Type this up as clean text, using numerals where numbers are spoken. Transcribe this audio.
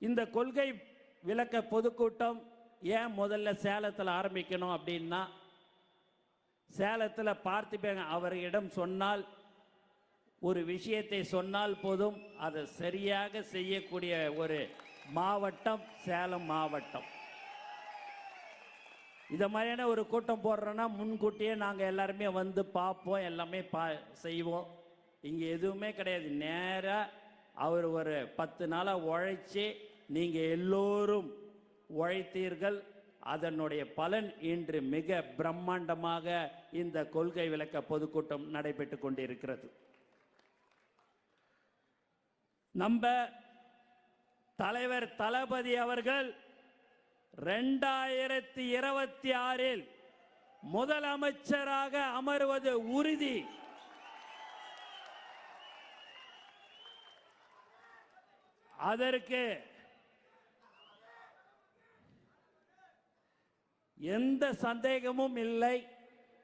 இந்த கொள்கை விளக்க பொதுக்கூட்டம் ஏன் முதல்ல சேலத்தில் ஆரம்பிக்கணும் அப்படின்னா, சேலத்தில் பார்த்திபன் அவரிடம் சொன்னால், ஒரு விஷயத்தை சொன்னால் போதும் அதை சரியாக செய்யக்கூடிய ஒரு மாவட்டம் சேலம் மாவட்டம். இதை மாதிரியான ஒரு கூட்டம் போடுறோன்னா முன்கூட்டியே நாங்கள் எல்லாருமே வந்து பார்ப்போம், எல்லாமே செய்வோம். இங்கே எதுவுமே கிடையாது. நேராக அவர் ஒரு 10 நாளாக உழைச்சி நீங்கள் எல்லோரும் உழைத்தீர்கள். அதனுடைய பலன் இன்று மிக பிரம்மாண்டமாக இந்த கொள்கை விளக்க பொதுக்கூட்டம் நடைபெற்று கொண்டிருக்கிறது. நம்ம தலைவர் தளபதி அவர்கள் 2026 முதலமைச்சராக அமர்வது உறுதி. அதற்கு எந்த சந்தேகமும் இல்லை.